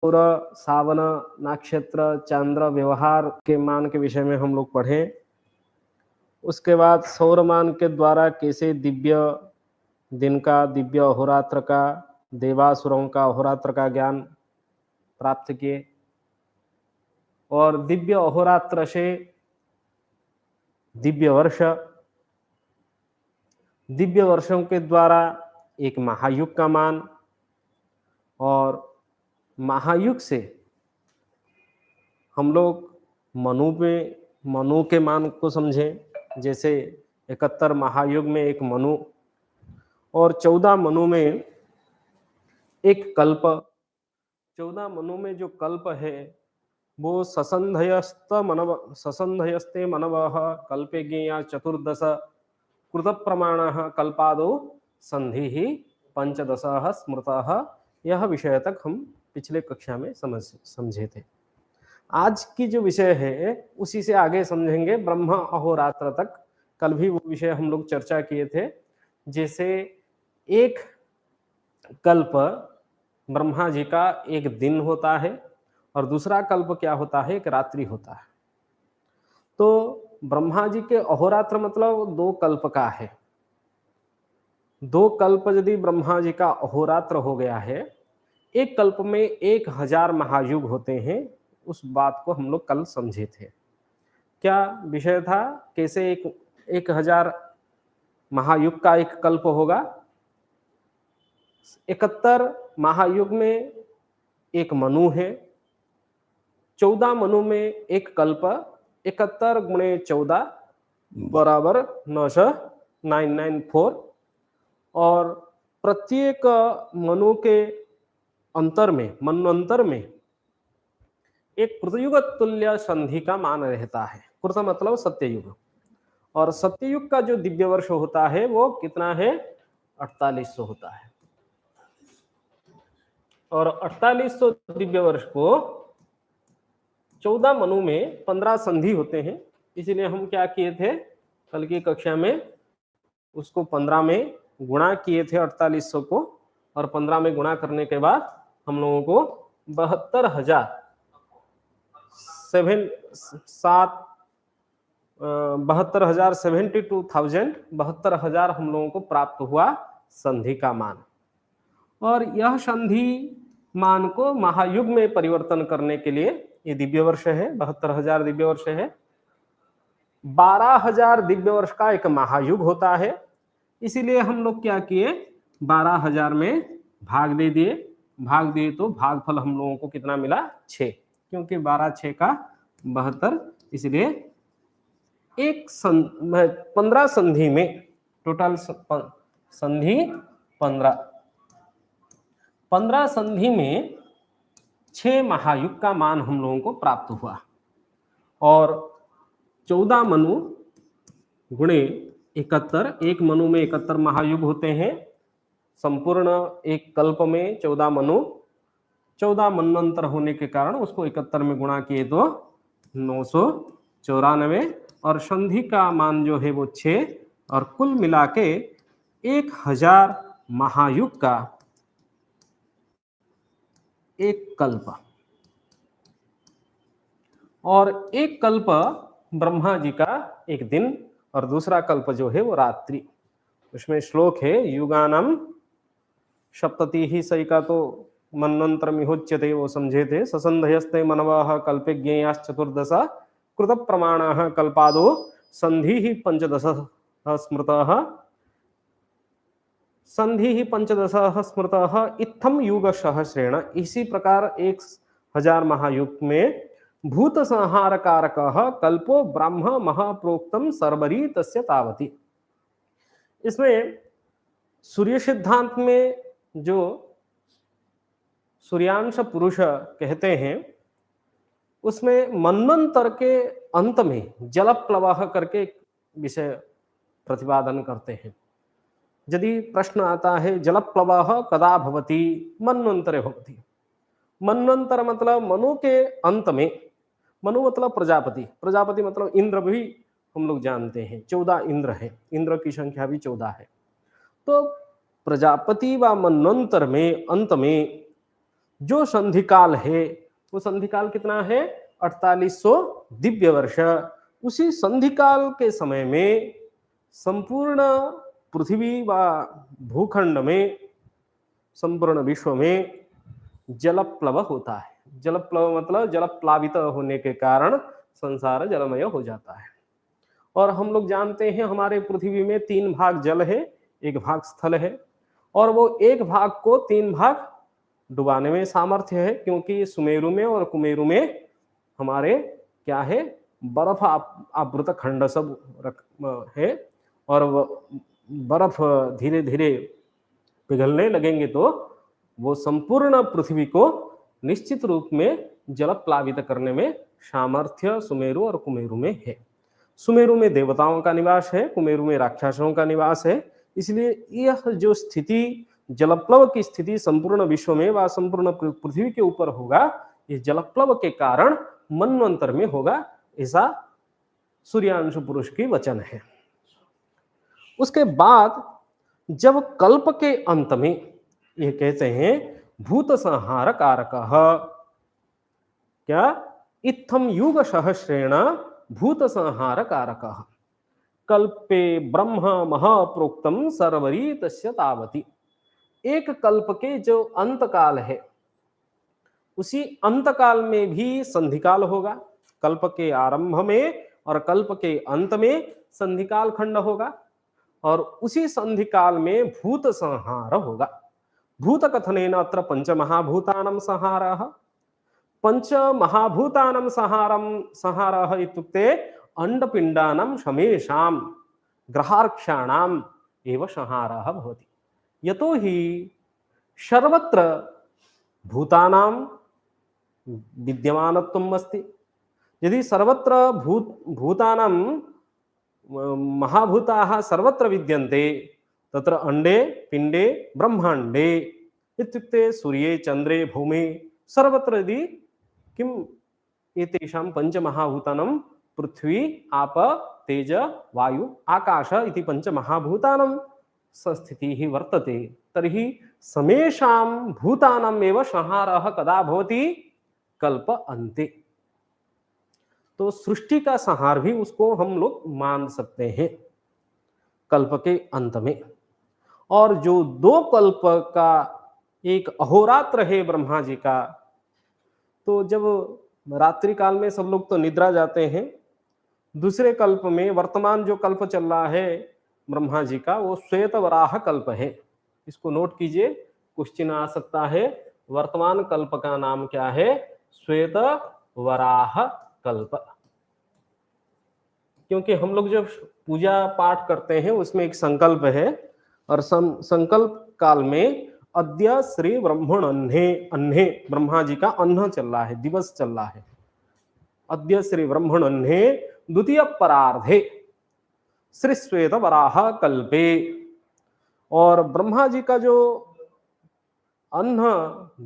सौर, सावन, नक्षत्र, चंद्र, व्यवहार के मान के विषय में हम लोग पढ़े। उसके बाद सौरमान के द्वारा कैसे दिव्य दिन का, दिव्य अहोरात्र का, देवासुरों का अहोरात्र का ज्ञान प्राप्त किए और दिव्य अहोरात्र से दिव्य वर्ष, दिव्य वर्षों के द्वारा एक महायुग का मान और महायुग से हम लोग मनु के मान को समझें। जैसे 71 महायुग में एक मनु और 14 मनु में एक कल्प। 14 मनु में जो कल्प है वो ससंधयस्ते मनवः कल्पे ज्ञेया चतुर्दश कृत प्रमाण कल्पादो संधि ही पंचदश स्मृतः। यह विषय तक हम पिछले कक्षा में समझे थे। आज की जो विषय है उसी से आगे समझेंगे ब्रह्म अहोरात्र तक। कल भी वो विषय हम लोग चर्चा किए थे। जैसे एक कल्प ब्रह्मा जी का एक दिन होता है और दूसरा कल्प क्या होता है, एक रात्रि होता है। तो ब्रह्मा जी के अहोरात्र मतलब 2 कल्प का है। 2 कल्प यदि ब्रह्मा जी का अहोरात्र हो गया है, एक कल्प में 1000 महायुग होते हैं। उस बात को हम लोग कल समझे थे। क्या विषय था, कैसे 1000 महायुग का एक कल्प होगा। 71 महायुग में एक मनु है, 14 मनु में एक कल्प। 71 गुणे 14 बराबर 994 और प्रत्येक मनु के अंतर में, मनवंतर में एक कृतयुग तुल्य संधि का मान रहता है। कृत मतलब सत्ययुग, और सत्ययुग का जो दिव्य वर्ष होता है वो कितना है, 4800 होता है। और 4800 दिव्य वर्ष को 14 मनु में 15 संधि होते हैं। इसीलिए हम क्या किए थे कल की कक्षा में, उसको 15 में गुणा किए थे 4800 को, और 15 में गुणा करने के बाद हम लोगों को 72,000 72,000 हम लोगों को प्राप्त हुआ संधि का मान। और यह संधि मान को महायुग में परिवर्तन करने के लिए ये दिव्य वर्ष है, 72,000 दिव्य वर्ष है। 12,000 दिव्य वर्ष का एक महायुग होता है। इसीलिए हम लोग क्या किए, 12,000 में भाग दे दिए। तो भागफल हम लोगों को कितना मिला, 6, क्योंकि 12 6 का 72। इसलिए 15 संधि में टोटल संधि 15 संधि में 6 महायुग का मान हम लोगों को प्राप्त हुआ। और 14 मनु गुणे 71, एक मनु में 71 महायुग होते हैं। संपूर्ण एक कल्प में 14 मनु, 14 मनवंतर होने के कारण उसको 71 में गुणा किए तो 994, और संधि का मान जो है वो 6, और कुल मिला के 1000 महायुग का एक कल्प। और एक कल्प ब्रह्मा जी का एक दिन और दूसरा कल्प जो है वो रात्रि। उसमें श्लोक है, युगानम सप्तति ही सही का तो मनवंतर मिहोच्यते, वो समझे थे। ससंधयस्ते मनवः कल्पे ज्ञेयाश्च चतुर्दश कृत प्रमाण कल्पादो संधि ही पंचदश स्मृतः। संधि ही पंचदश स्मृतः इत्थम युग सहस्रेण। इसी प्रकार 1000 महायुग में भूत संहार कारक कल्पो ब्रह्म महाप्रोक्तम सर्वरी तस्य तावती। इसमें सूर्य सिद्धांत में जो सूर्यांश पुरुष कहते हैं, उसमें मनवंतर के अंत में जल प्लवः करके विषय प्रतिपादन करते हैं। यदि प्रश्न आता है जल प्लवः कदा भवति, मनवंतरे भवति। मनवंतर मतलब मनु के अंत में। मनु मतलब प्रजापति, प्रजापति मतलब इंद्र भी हम लोग जानते हैं, 14 इंद्र है, इंद्र की संख्या भी 14 है। तो प्रजापति व मनवंतर में अंत में जो संधिकाल है वो संधिकाल कितना है 4800 दिव्य वर्ष। उसी संधिकाल के समय में संपूर्ण पृथ्वी व भूखंड में संपूर्ण विश्व में जलप्लव होता है। जलप्लव मतलब जल प्लावित होने के कारण संसार जलमय हो जाता है। और हम लोग जानते हैं हमारे पृथ्वी में 3 भाग जल है, 1 भाग स्थल है, और वो 1 भाग को 3 भाग डुबाने में सामर्थ्य है, क्योंकि सुमेरु में और कुमेरु में हमारे क्या है बर्फ आवृत खंड सब है, और बर्फ धीरे धीरे पिघलने लगेंगे तो वो संपूर्ण पृथ्वी को निश्चित रूप में जल प्लावित करने में सामर्थ्य सुमेरु और कुमेरु में है। सुमेरु में देवताओं का निवास है, कुमेरु में राक्षसों का निवास है। इसलिए यह जो स्थिति जलप्लव की स्थिति संपूर्ण विश्व में व संपूर्ण पृथ्वी के ऊपर होगा, इस जलप्लव के कारण मनवंतर में होगा, ऐसा सूर्यांशु पुरुष की वचन है। उसके बाद जब कल्प के अंत में ये कहते हैं भूत संहार कारक, क्या इत्थम युग सहस्रेण भूत संहार कारक कल्पे ब्रह्म महाप्रोक्तम सर्वरी तस्य तावती। एक कल्प के जो अंतकाल है उसी अंतकाल में भी संधिकाल होगा। कल्प के आरंभ में और कल्प के अंत में संधिकाल खंड होगा, और उसी संधिकाल में भूत संहार होगा। भूत कथनेन अत्र पंचमहाभूतानां संहारः। पंचमहाभूतानां संहारः इत्युक्ते अंडपिंडानां शमेषां ग्रहार्क्षाणाम् एव संहारः भवति। यतो हि सर्वत्र भूतानां विद्यमानत्वम् अस्ति। यदि सर्वत्र भूतानां महाभूताः सर्वत्र विद्यन्ते तत्र अंडे पिंडे ब्रह्मांडे इत्युक्ते सूर्ये चंद्रे भूमि सर्वत्र यदि किम एतेषां पंचमहाभूतानां पृथ्वी आप तेज वायु आकाश इति पंचमहाभूतानां संस्थितिः वर्तते, तर्हि समेषां भूतानाम् एव संहारः कदा भवति कल्प अन्ते। तो सृष्टि का संहार भी उसको हम लोग मान सकते हैं कल्प के अंत में। और जो 2 कल्प का एक अहोरात्र है ब्रह्मा जी का, तो जब रात्रि काल में सब लोग तो निद्रा जाते हैं, दूसरे कल्प में वर्तमान जो कल्प चल रहा है ब्रह्मा जी का वो श्वेत वराह कल्प है। इसको नोट कीजिए, क्वेश्चन आ सकता है वर्तमान कल्प का नाम क्या है, श्वेत वराह कल्प। क्योंकि हम लोग जब पूजा पाठ करते हैं उसमें एक संकल्प है, और संकल्प काल में अद्य श्री ब्रह्मण अन्हे ब्रह्मा जी का अन्न चल रहा है, दिवस चल रहा है। अद्य श्री ब्रह्मण अन्हे द्वितीय परार्धे श्री श्वेत वराह कल्पे। और ब्रह्मा जी का जो अन्न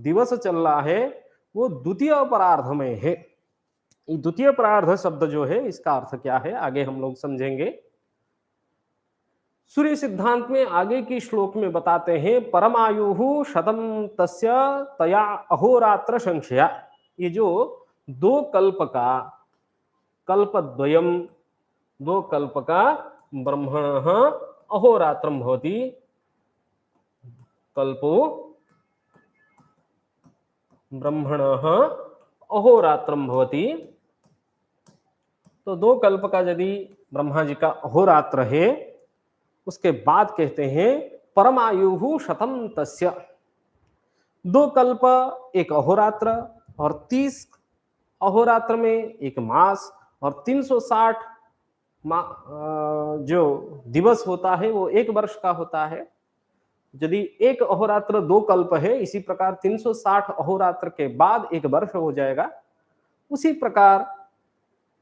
दिवस चल रहा है वो द्वितीय परार्ध में है। द्वितीय परार्ध शब्द जो है इसका अर्थ क्या है आगे हम लोग समझेंगे। सूर्य सिद्धांत में आगे की श्लोक में बताते हैं परमायुः शतम तस्य तया अहोरात्र संख्या। ये जो 2 कल्प का कल्पद्वयम 2 कल्प का ब्रह्मणः अहोरात्रम भवति, कल्पो ब्रह्मणः अहोरात्रम भवति। तो 2 कल्प का यदि ब्रह्मा जी का अहोरात्र है, उसके बाद कहते हैं परमायुः शतम तस्य। 2 कल्प एक अहोरात्र, और 30 अहोरात्र में एक मास, और 360 जो दिवस होता है वो 1 वर्ष का होता है। यदि एक अहोरात्र 2 कल्प है, इसी प्रकार 360 अहोरात्र के बाद 1 वर्ष हो जाएगा। उसी प्रकार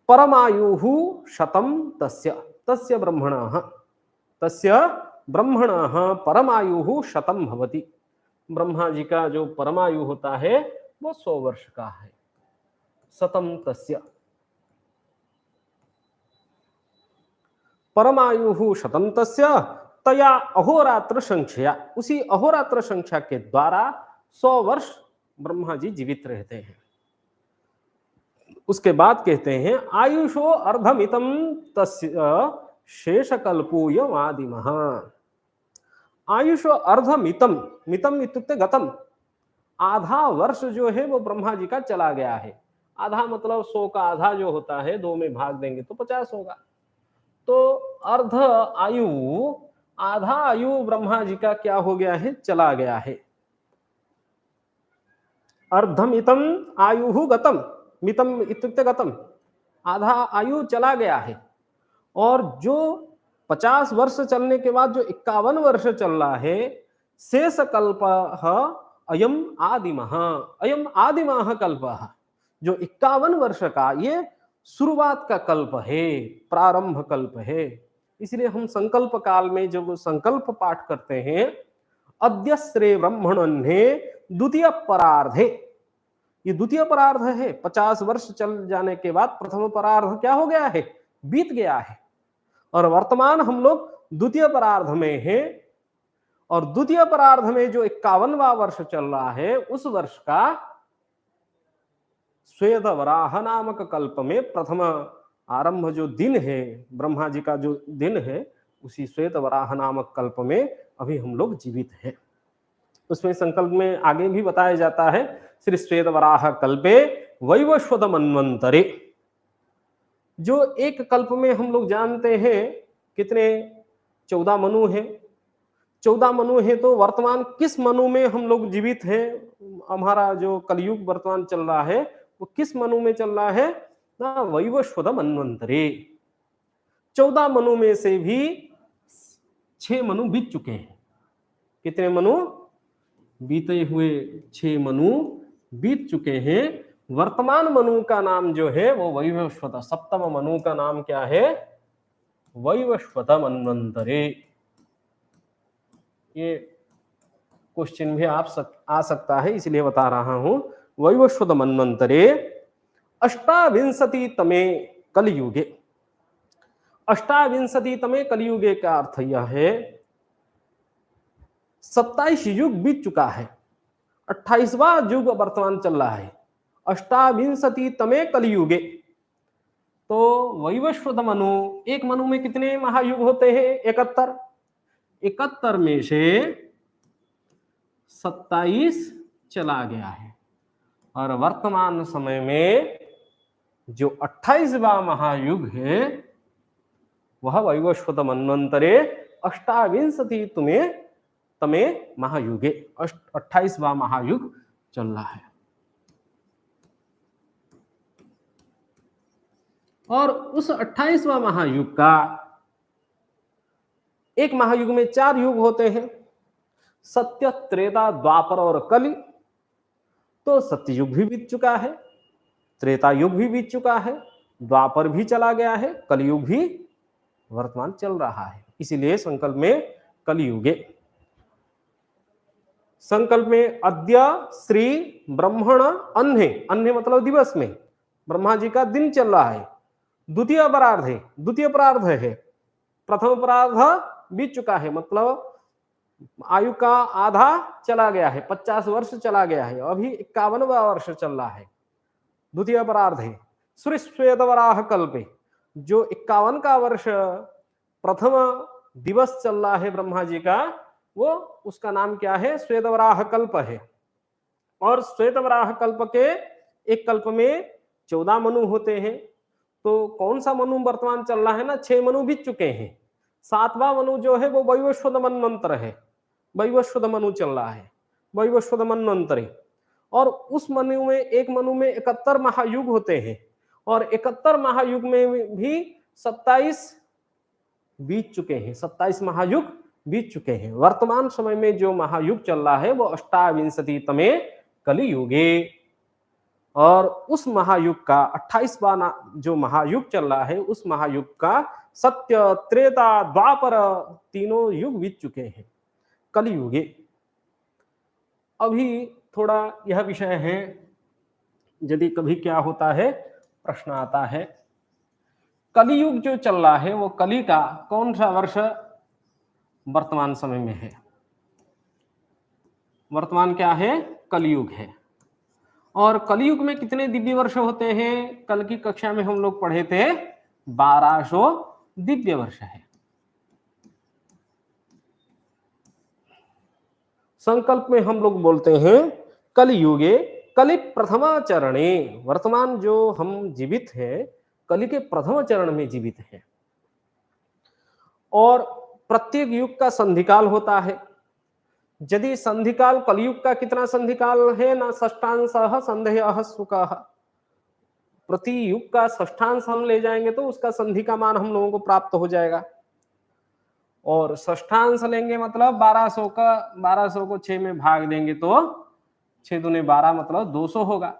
परमायुः शतम तस्य तस्य ब्रह्मणः परमायुः शतम भवति। ब्रह्मा जी का जो परमायु होता है वो 100 वर्ष का है। शतम तस्य परमायुः शतम तस्य तया अहोरात्र संख्या। उसी अहोरात्र संख्या के द्वारा 100 वर्ष ब्रह्मा जी जीवित रहते हैं। उसके बाद कहते हैं आयुषो अर्धमितम तस्य शेषकल्पोऽयम् आदिमः। आयुषो अर्धमितम, मितम इत्युक्ते गतम, आधा वर्ष जो है वो ब्रह्मा जी का चला गया है। आधा मतलब 100 का आधा जो होता है 2 में भाग देंगे तो 50 होगा। तो अर्ध आयु, आधा आयु ब्रह्मा जी का क्या हो गया है, चला गया है। अर्धमितम आयु गतम, मितम इत्युक्ते गतम, आधा आयु चला गया है। और जो 50 वर्ष चलने के बाद जो 51 वर्ष चल रहा है, शेष कल्प अयम आदिमः, अयम आदिमः कल्पः, जो 51 वर्ष का ये शुरुआत का कल्प है, प्रारंभ कल्प है। इसलिए हम संकल्प काल में जब संकल्प पाठ करते हैं, अद्य श्रे ब्रह्मणे द्वितीय परार्धे, ये द्वितीय परार्ध है। 50 वर्ष चल जाने के बाद प्रथम परार्ध क्या हो गया है, बीत गया है, और वर्तमान हम लोग द्वितीय परार्ध में हैं। और द्वितीय परार्ध में जो 51वां वर्ष चल रहा है, उस वर्ष का श्वेत वराह नामक कल्प में प्रथम आरंभ जो दिन है, ब्रह्मा जी का जो दिन है, उसी श्वेत वराह नामक कल्प में अभी हम लोग जीवित हैं। उसमें संकल्प में आगे भी बताया जाता है, श्री श्वेत वराह कल्पे वैवस्वत मन्वंतरे। जो एक कल्प में हम लोग जानते हैं कितने 14 मनु हैं। 14 मनु हैं, तो वर्तमान किस मनु में हम लोग जीवित हैं? हमारा जो कलयुग वर्तमान चल रहा है वो किस मनु में चल रहा है ना, वैवस्वत मन्वंतरे। 14 मनु में से भी 6 मनु बीत चुके हैं। कितने मनु बीते हुए? 6 मनु बीत चुके हैं। वर्तमान मनु का नाम जो है वो वैवस्वत, सप्तम मनु का नाम क्या है? वैवस्वत मन्वंतरे। ये क्वेश्चन भी आ सकता है, इसलिए बता रहा हूं। वैवस्वत मन्वंतरे अष्टाविंशति तमे कलयुगे। अष्टाविंशति तमे कलयुगे का अर्थ यह है 27 युग बीत चुका है, 28वां युग वर्तमान चल रहा है। अष्टाविंशति तमे कलयुगे, तो वैवस्वत मनु, एक मनु में कितने महायुग होते हैं? 71। 71 में से 27 चला गया है, और वर्तमान समय में जो 28वां महायुग है वह वैवस्वत मन्वंतरे अष्टाविंशति तमे महायुगे, 28वां महायुग चल रहा है। और उस 28वां महायुग का, एक महायुग में 4 युग होते हैं, सत्य, त्रेता, द्वापर और कलि। तो सत्ययुग भी बीत चुका है, त्रेता युग भी बीत चुका है, द्वापर भी चला गया है, कलयुग भी वर्तमान चल रहा है। इसीलिए संकल्प में कलयुगे। संकल्प में अद्य श्री ब्रह्मण अन्हे, अन्हे मतलब दिवस में ब्रह्मा जी का दिन चल रहा है। द्वितीय परार्ध है, द्वितीय परार्ध है। प्रथम परार्ध बीत चुका है, मतलब आयु का आधा चला गया है, 50 वर्ष चला गया है, अभी 51वां वर्ष चल रहा है। द्वितीय परार्ध है श्री श्वेत वराह कल्पे, जो 51 का वर्ष प्रथम दिवस चल रहा है ब्रह्मा जी का, वो उसका नाम क्या है? श्वेत वराह कल्प है। और श्वेत वराह कल्प के एक कल्प में 14 मनु होते हैं। तो कौन सा मनु वर्तमान चल रहा है ना? 6 मनु बीत चुके हैं। 7वां मनु जो है वो वैवस्वत मन्वंतर है, वैवस्वत मनु चल रहा है, वैवस्वत मन्वंतरे। और उस मनु में, एक मनु में 71 महायुग होते हैं, और 71 महायुग में भी 27 बीत चुके हैं, 27 महायुग बीत चुके हैं। वर्तमान समय में जो महायुग चल रहा है वो अष्टाविंशति तमे कलियुगे। और उस महायुग का 28वां जो महायुग चल रहा है, उस महायुग का सत्य, त्रेता, द्वापर तीनों युग बीत चुके हैं, कलियुगे। अभी थोड़ा यह विषय है, यदि कभी क्या होता है, प्रश्न आता है, कलियुग जो चल रहा है वो कली का कौन सा वर्ष वर्तमान समय में है? वर्तमान क्या है? कलियुग है। और कलयुग में कितने दिव्य वर्ष होते हैं? कल की कक्षा में हम लोग पढ़े थे 1200 दिव्य वर्ष है। संकल्प में हम लोग बोलते हैं कलयुगे कलि प्रथमा चरणे, वर्तमान जो हम जीवित हैं कलि के प्रथम चरण में जीवित हैं। और प्रत्येक युग का संधिकाल होता है। यदि संधिकाल कलयुग का कितना संधिकाल है ना, षष्ठांशः संदेहः सुखः, प्रति युग का षष्ठांश हम ले जाएंगे तो उसका संधि का मान हम लोगों को प्राप्त हो जाएगा। और षष्ठांश लेंगे मतलब 1200 का 1200 को 6 में भाग देंगे तो 6 दूने 12 मतलब 200 होगा।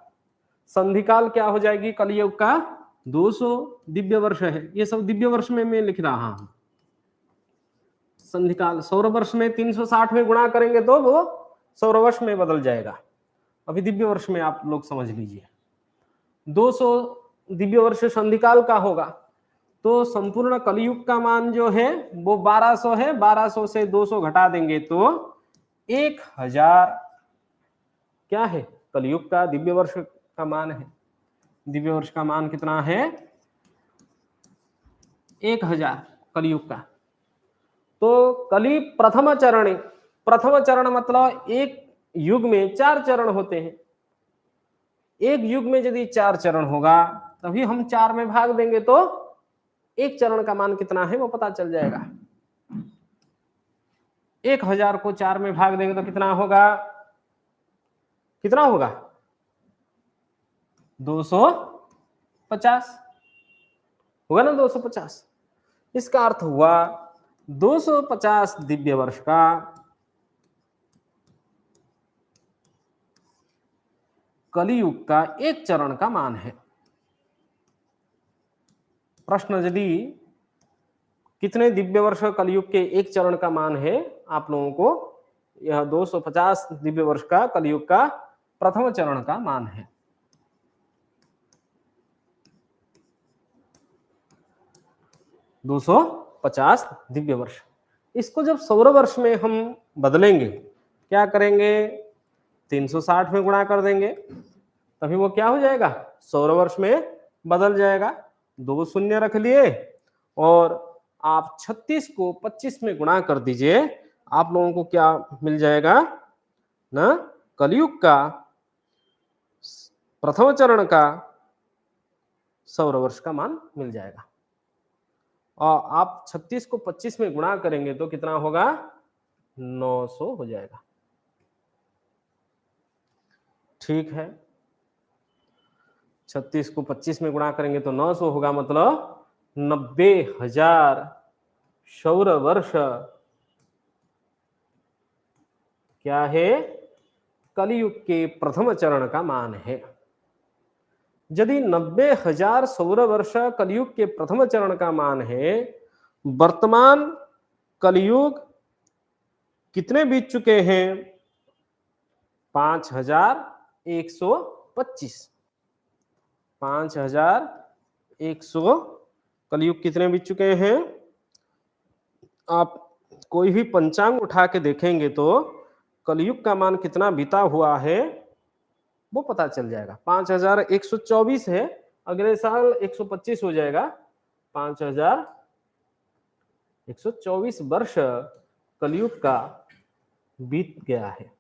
संधिकाल क्या हो जाएगी कलयुग का? 200 दिव्य वर्ष है। ये सब दिव्य वर्ष में मैं लिख रहा हूं। संधिकाल सौर वर्ष में 360 में गुणा करेंगे तो वो सौर वर्ष में बदल जाएगा। अभी दिव्य वर्ष में आप लोग समझ लीजिए। 200 दिव्य वर्ष संधिकाल का होगा तो संपूर्ण कलयुग का मान जो है वो 1200 है। 1200 से 200 घटा देंगे तो 1000 क्या है कलयुग का दिव्य वर्ष का मान है। दिव्य वर्ष का मान कितना है? 1000 कलयुग का। तो कलि प्रथम चरण, प्रथम चरण मतलब एक युग में 4 चरण होते हैं। एक युग में यदि 4 चरण होगा तभी हम 4 में भाग देंगे तो एक चरण का मान कितना है वो पता चल जाएगा। 1000 को 4 में भाग देंगे तो कितना होगा? कितना होगा? 250 होगा ना, 250। इसका अर्थ हुआ 250 दिव्य वर्ष का कलियुग का एक चरण का मान है। प्रश्न यदि कितने दिव्य वर्ष कलयुग के एक चरण का मान है, आप लोगों को यह 250 दिव्य वर्ष का कलयुग का प्रथम चरण का मान है। (250 दिव्य वर्ष। इसको जब सौर वर्ष में हम बदलेंगे क्या करेंगे? 360 में गुणा कर देंगे तभी वो क्या हो जाएगा? सौर वर्ष में बदल जाएगा। 2 शून्य रख लिए और आप 36 को 25 में गुणा कर दीजिए। आप लोगों को क्या मिल जाएगा ना? कलयुग का प्रथम चरण का सौर वर्ष का मान मिल जाएगा। और आप 36 को 25 में गुणा करेंगे तो कितना होगा? 900 हो जाएगा। ठीक है, 36 को 25 में गुणा करेंगे तो 900 होगा, मतलब 90,000 सौर वर्ष क्या है? कलयुग के प्रथम चरण का मान है। यदि 90,000 सौर वर्ष कलयुग के प्रथम चरण का मान है, वर्तमान कलयुग कितने बीत चुके हैं? 5125। 5100 कलयुग कितने बीत चुके हैं? आप कोई भी पंचांग उठा के देखेंगे तो कलयुग का मान कितना बीता हुआ है वो पता चल जाएगा। 5124 है, अगले साल 125 हो जाएगा। 5124 वर्ष कलयुग का बीत गया है।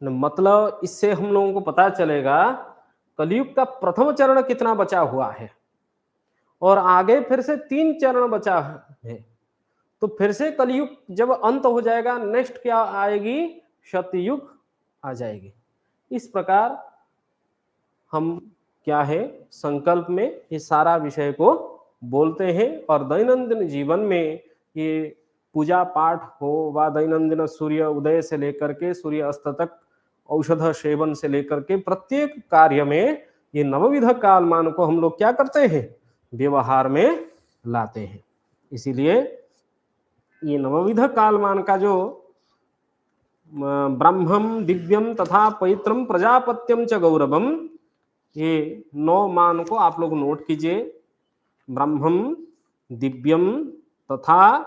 मतलब इससे हम लोगों को पता चलेगा कलयुग का प्रथम चरण कितना बचा हुआ है और आगे फिर से 3 चरण बचा है। तो फिर से कलयुग जब अंत हो जाएगा, नेक्स्ट क्या आएगी? सतयुग आ जाएगी। इस प्रकार हम क्या है संकल्प में ये सारा विषय को बोलते हैं और दैनंदिन जीवन में ये पूजा पाठ हो व दैनंदिन सूर्य उदय से लेकर के सूर्य अस्त तक औषध सेवन से लेकर के प्रत्येक कार्य में ये नवविध कालमान को हम लोग क्या करते हैं? व्यवहार में लाते हैं। इसीलिए ये नवविध कालमान का जो ब्रह्मम दिव्यम तथा पवित्रम प्रजापत्यम च गौरवम, ये 9 मान को आप लोग नोट कीजिए। ब्रह्मम दिव्यम तथा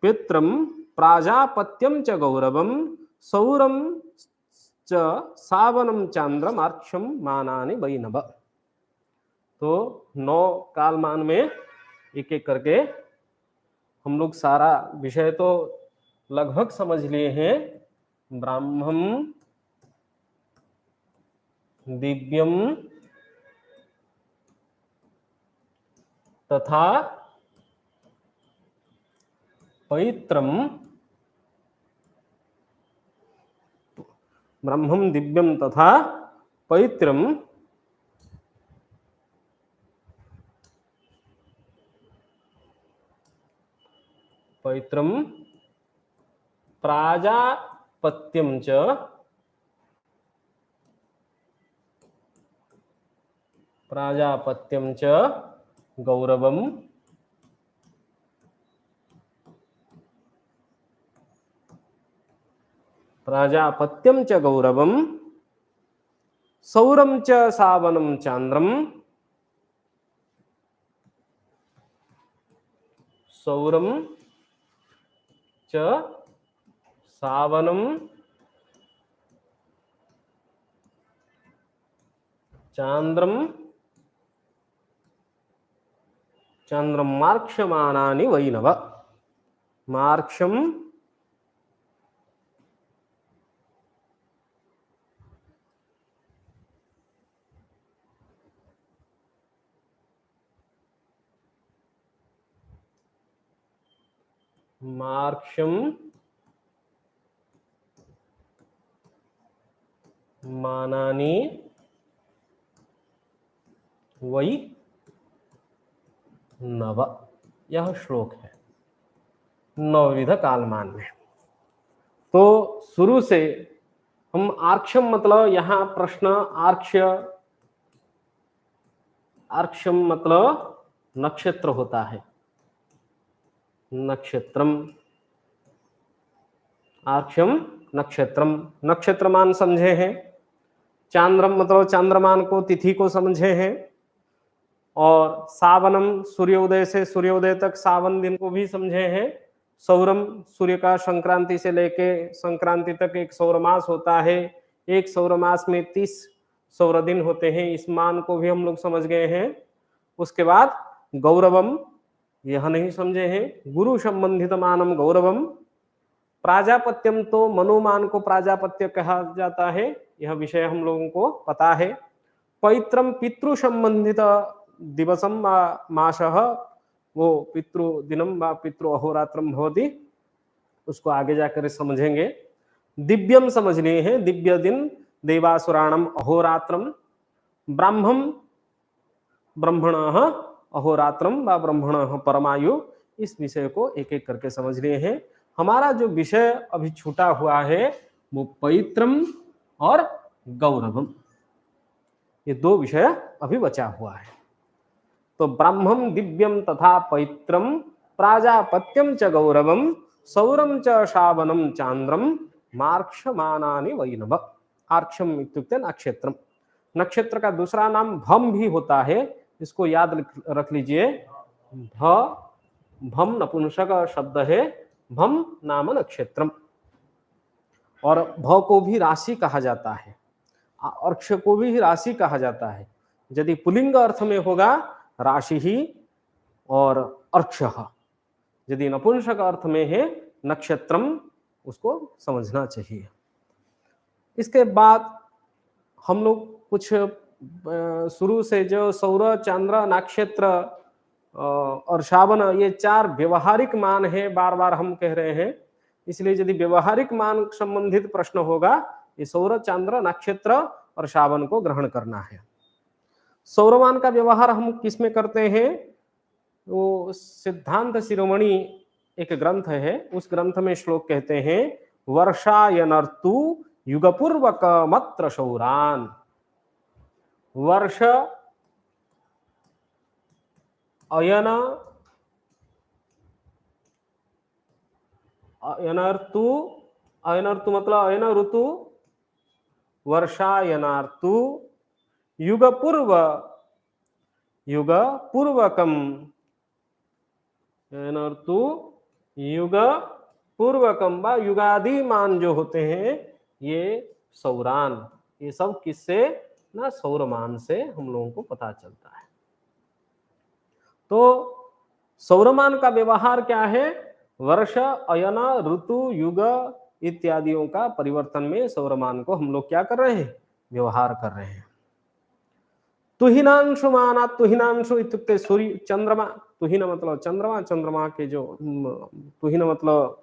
पित्रम प्राजापत्यम च गौरवम सौरम च सावनम चांद्रम आर्क्षम मानानि वैनव। तो 9 कालमान में एक एक करके हम लोग सारा विषय तो लगभग समझ लिए हैं। ब्राह्मम दिव्यम तथा पवित्रम, ब्रह्मम दिव्यम तथा पवित्रम पवित्रम प्राजापत्यम च गौरवम प्राजापत्यम च गौरवम सौरम च सावनम चांद्रम सौरम च सावनम चांद्रम चांद्रम मार्क्षमानानि वैनव। मार्क्षम मार्क्षम मानानि वै नव। यह श्लोक है नवविध कालमान में। तो शुरू से हम आर्क्षम मतलब यहां प्रश्न आर्क्षम मतलब नक्षत्र होता है। नक्षत्रम आर्क्षम नक्षत्रम नक्षत्रमान समझे हैं। चांद्रम मतलब चांद्रमान को तिथि को समझे हैं। और सावनम सूर्योदय से सूर्योदय तक सावन दिन को भी समझे हैं। सौरम सूर्य का संक्रांति से लेके संक्रांति तक एक सौरमास होता है। एक सौरमास में 30 सौर दिन होते हैं। इस मान को भी हम लोग समझ गए हैं। उसके बाद गौरवम यह नहीं समझे हैं। गुरु संबंधित मानम गौरवम। प्राजापत्यम तो मनुमान को प्राजापत्य कहा जाता है। यह विषय हम लोगों को पता है। पवित्रम पितृ संबंधित दिवसम मासः, वो पितृ दिनम व पितृ अहोरात्रम भवति, उसको आगे जाकर समझेंगे। दिव्यम समझ लिए हैं, दिव्य दिन देवासुराणम अहोरात्रम। ब्राह्मम ब्रह्मणः अहोरात्रम व ब्रह्मणः परमायु। इस विषय को एक एक करके समझ लिए हैं। हमारा जो विषय अभी छूटा हुआ है वो पवित्रम और गौरवम, ये 2 विषय अभी बचा हुआ है। तो ब्राह्मम दिव्यम तथा पवित्रम प्राजापत्यम च गौरवम सौरम च शावनम चांद्रम मार्क्षमानानि वैनव। आर्क्षम इत्युक्ते नक्षत्रम। नक्षत्र का दूसरा नाम भम भी होता है, इसको याद रख लीजिए। भम नपुंसक शब्द है। भम नाम नक्षत्रम। और भ को भी राशि कहा जाता है, अर्क्ष को भी राशि कहा जाता है। यदि पुलिंग अर्थ में होगा राशि ही और अर्क्ष, यदि नपुंसक अर्थ में है नक्षत्रम, उसको समझना चाहिए। इसके बाद हम लोग कुछ शुरू से जो सौर चंद्र नक्षत्र और श्रावण, ये 4 व्यवहारिक मान है, बार बार हम कह रहे हैं। इसलिए यदि व्यवहारिक मान संबंधित प्रश्न होगा, ये सौर चंद्र नक्षत्र और श्रावण को ग्रहण करना है। सौरमान का व्यवहार हम किस में करते हैं? वो सिद्धांत शिरोमणि एक ग्रंथ है, उस ग्रंथ में श्लोक कहते हैं वर्षायनर्तु युगपूर्वक मत्र सौरान। वर्ष अयन अयनर्तु, अयनर्तु मतलब अयन ऋतु, वर्षायनार्तु युग पूर्वकम, अयनर्तु युग पूर्वकम व युगादि मान जो होते हैं ये सौरान, ये सब किससे ना सौरमान से हम लोगों को पता चलता है। तो सौरमान का व्यवहार क्या है? वर्ष, अयन, ऋतु, युग इत्यादियों का परिवर्तन में सौरमान को हम लोग क्या कर रहे हैं? व्यवहार कर रहे हैं। तुहिनांशु माना, तुहिनांशु इत्युक्ते सूर्य चंद्रमा, तुहिन मतलब चंद्रमा, चंद्रमा के जो तुहिन मतलब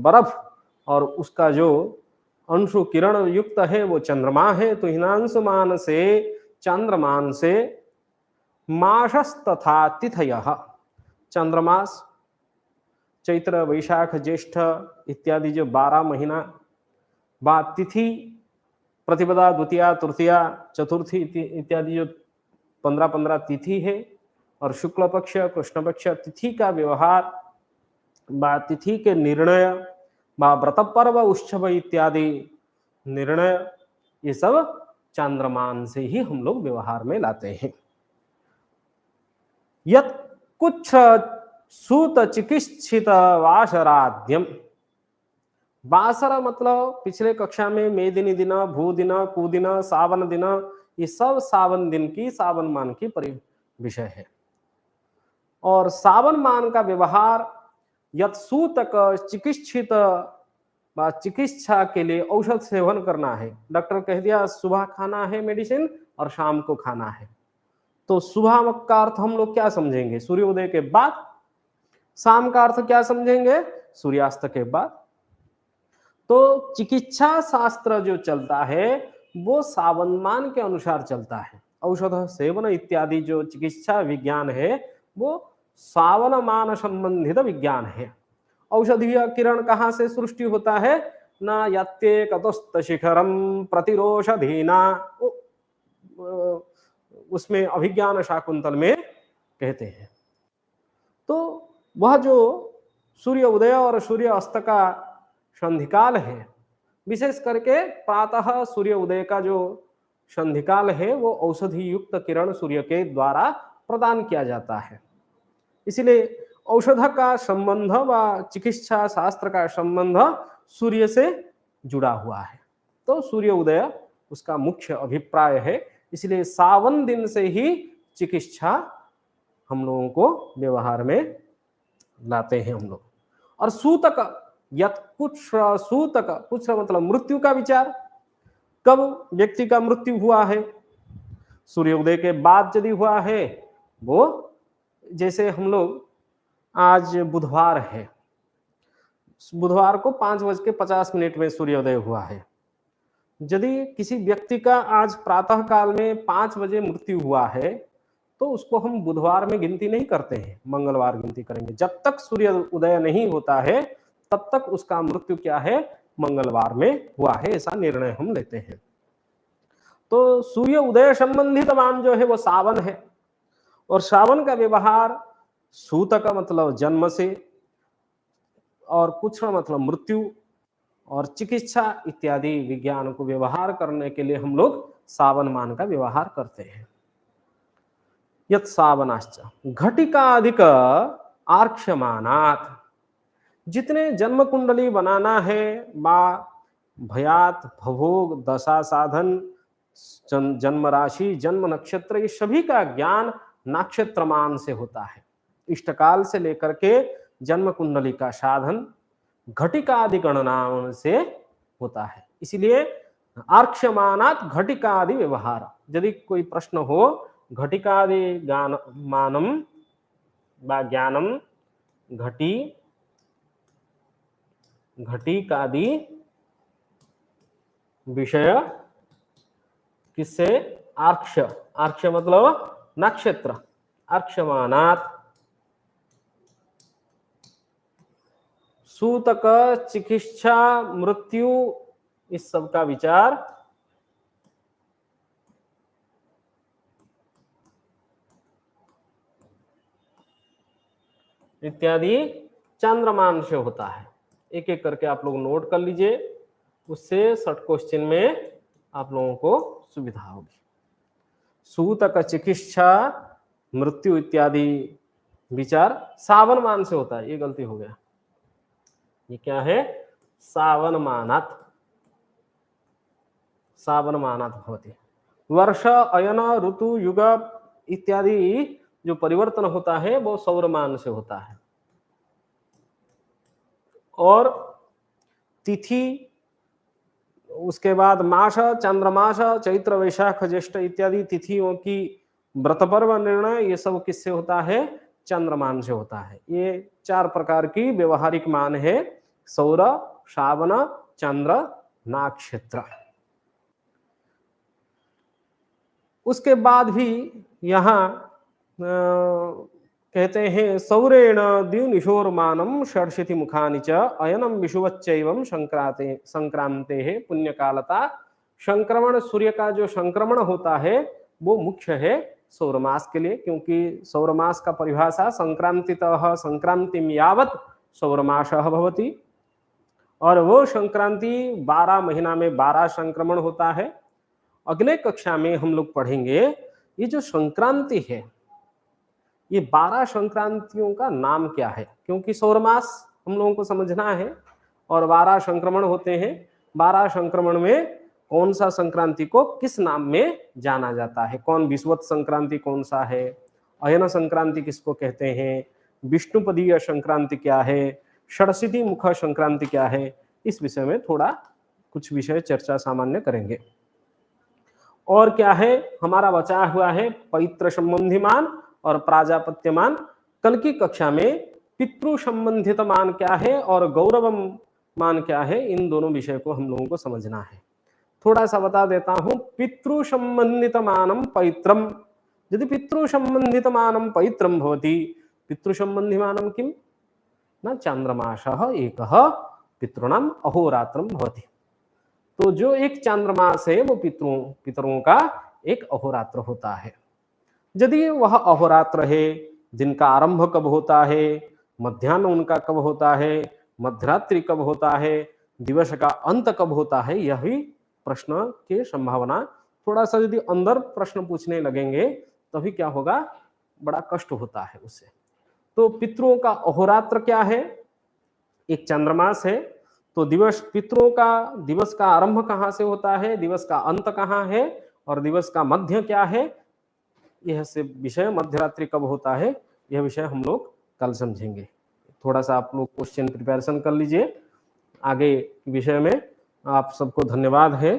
बर्फ, और उसका जो अंशु किरण युक्त है वो चंद्रमा है। तुहिनांशु मान से, चंद्रमान से, मासस तथा तिथयः, चंद्रमास चैत्र वैशाख ज्येष्ठ इत्यादि जो 12 महीना बाद, तिथि प्रतिपदा, द्वितीया, तृतीया, चतुर्थी इत्यादि जो 15-15 तिथि है, और शुक्ल पक्ष, कृष्ण पक्ष तिथि का व्यवहार बा तिथि के निर्णय बा व्रत पर्व उत्सव इत्यादि निर्णय, ये सब चांद्रमान से ही हम लोग व्यवहार में लाते हैं। यत कुछ सूत चिकित्सित वासराद्यम, वासर मतलब पिछले कक्षा में मेदिनी दिन, भू दिन, कुदिन, सावन दिन, ये सब सावन दिन की, सावन मान की विषय है। और सावन मान का व्यवहार यत सूतक चिकित्सित, चिकित्सा के लिए औषध सेवन करना है। डॉक्टर कह दिया सुबह खाना है मेडिसिन और शाम को खाना है, तो सुबह का अर्थ हम लोग क्या समझेंगे? सूर्योदय के बाद। शाम का अर्थ क्या समझेंगे? सूर्यास्त के बाद। तो चिकित्सा शास्त्र जो चलता है वो सावनमान के अनुसार चलता है। औषध सेवन इत्यादि जो चिकित्सा विज्ञान है वो सावनमान संबंधित विज्ञान है। औषधीय किरण कहाँ से सृष्टि होता है? न यत्ते कतुस्त शिखरम प्रतिरोषधीना, उसमें अभिज्ञान शाकुंतल में कहते हैं। तो वह जो सूर्य उदय और सूर्य अस्त का संधिकाल है, विशेष करके प्रातः सूर्य उदय का जो संधिकाल है वो औषधि युक्त किरण सूर्य के द्वारा प्रदान किया जाता है। इसलिए औषध का संबंध व चिकित्सा शास्त्र का संबंध सूर्य से जुड़ा हुआ है। तो सूर्य उदय उसका मुख्य अभिप्राय है। इसलिए सावन दिन से ही चिकित्सा हम लोगों को व्यवहार में लाते हैं हम लोग। और सूतक, यत कुछ सूतक, कुछ मतलब मृत्यु का विचार। कब व्यक्ति का मृत्यु हुआ है? सूर्योदय के बाद यदि हुआ है, वो जैसे हम लोग आज बुधवार है, बुधवार को 5:50 में सूर्योदय हुआ है। यदि किसी व्यक्ति का आज प्रातः काल में 5 बजे मृत्यु हुआ है तो उसको हम बुधवार में गिनती नहीं करते हैं, मंगलवार गिनती करेंगे। जब तक सूर्य उदय नहीं होता है तब तक उसका मृत्यु क्या है? मंगलवार में हुआ है, ऐसा निर्णय हम लेते हैं। तो सूर्य उदय संबंधित मान जो है वो सावन है। और सावन का व्यवहार सूतक मतलब जन्म से, और कुछ मतलब मृत्यु, और चिकित्सा इत्यादि विज्ञान को व्यवहार करने के लिए हम लोग सावन मान का व्यवहार करते हैं। यत सावनाश्च घटिकाधिक आर्क्ष्यमानात्, जितने जन्म कुंडली बनाना है बा भयात, भवोग, दशा साधन, जन्म राशि, जन्म नक्षत्र, ये सभी का ज्ञान नक्षत्रमान से होता है। इष्टकाल से लेकर के जन्म कुंडली का साधन घटिकादि गणनाओं से होता है। इसलिए आर्क्ष्यमानात् घटिकादि व्यवहार। यदि कोई प्रश्न हो घटिकादि मानम बा ज्ञानम, घटी घटिकादि विषय किससे? आर्क्ष्य, आर्क्ष्य मतलब नक्षत्र। आर्क्ष्यमानात् सूतक, चिकित्सा, मृत्यु, इस सब का विचार इत्यादि चंद्रमान से होता है। एक एक करके आप लोग नोट कर लीजिए, उससे शॉर्ट क्वेश्चन में आप लोगों को सुविधा होगी। सूतक, चिकित्सा, मृत्यु इत्यादि विचार सावन मान से होता है। ये गलती हो गया, ये क्या है? सावन मानात। श्रावणमानात् भवति। वर्ष अयन ऋतु युग इत्यादि जो परिवर्तन होता है वो सौरमान से होता है। और तिथि, उसके बाद मास, चंद्रमास, चैत्र, वैशाख, ज्येष्ठ इत्यादि तिथियों की व्रत पर्व निर्णय, ये सब किससे होता है? चंद्रमान से होता है। ये 4 प्रकार की व्यवहारिक मान है: सौर, श्रावण, चंद्र, नक्षत्र। उसके बाद भी यहाँ कहते हैं सौरेण द्विनिशोर्मानम षडशीति मुखानि च अयनम विषुवच्चैवं संक्रांते पुण्यकालता। संक्रमण, सूर्य का जो संक्रमण होता है वो मुख्य है सौरमास के लिए, क्योंकि सौरमास का परिभाषा संक्रांतितः संक्रांतिं यावत् सौरमासः भवति। और वो संक्रांति 12 महीना में 12 संक्रमण होता है। अगले कक्षा में हम लोग पढ़ेंगे ये जो संक्रांति है, ये 12 संक्रांतियों का नाम क्या है, क्योंकि सौरमास हम लोगों को समझना है और 12 संक्रमण होते हैं। 12 संक्रमण में कौन सा संक्रांति को किस नाम में जाना जाता है, कौन विषुवत संक्रांति कौन सा है, अयन संक्रांति किसको कहते हैं, विष्णुपदीय संक्रांति क्या है, षडशीति मुख संक्रांति क्या है, इस विषय में थोड़ा कुछ विषय चर्चा सामान्य करेंगे। और क्या है हमारा बचा हुआ है पवित्र संबंधी मान और प्राजापत्य मान। कल की कक्षा में पितृ संबंधित मान क्या है और गौरवम मान क्या है, इन दोनों विषय को हम लोगों को समझना है। थोड़ा सा बता देता हूं। पितृ संबंधित मानम पवित्रम, यदि पितृ संबंधित मानम पवित्रम भवति, पितृ संबंधी मानम किम न चांद्रमासः एकः पितॄणाम अहोरात्रम भवति। तो जो एक चांद्रमास है वो पितरों का एक अहोरात्र होता है। यदि वह अहोरात्र है, दिन का आरंभ कब होता है, मध्याह्न उनका कब होता है, मध्यरात्रि कब होता है, दिवस का अंत कब होता है, यह भी प्रश्न की संभावना। थोड़ा सा यदि अंदर प्रश्न पूछने लगेंगे तभी क्या होगा, बड़ा कष्ट होता है उससे। तो पितरों का अहोरात्र क्या है? एक चंद्रमास है। तो दिवस, पितरों का दिवस का आरंभ कहाँ से होता है, दिवस का अंत कहाँ है और दिवस का मध्य क्या है, यह से विषय, मध्यरात्रि कब होता है, यह विषय हम लोग कल समझेंगे। थोड़ा सा आप लोग क्वेश्चन प्रिपरेशन कर लीजिए आगे विषय में। आप सबको धन्यवाद है।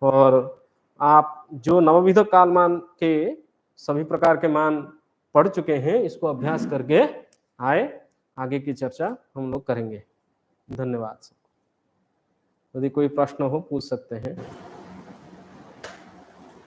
और आप जो नवविध कालमान के सभी प्रकार के मान पढ़ चुके हैं, इसको अभ्यास करके आगे की चर्चा हम लोग करेंगे। धन्यवाद। यदि कोई प्रश्न हो पूछ सकते हैं।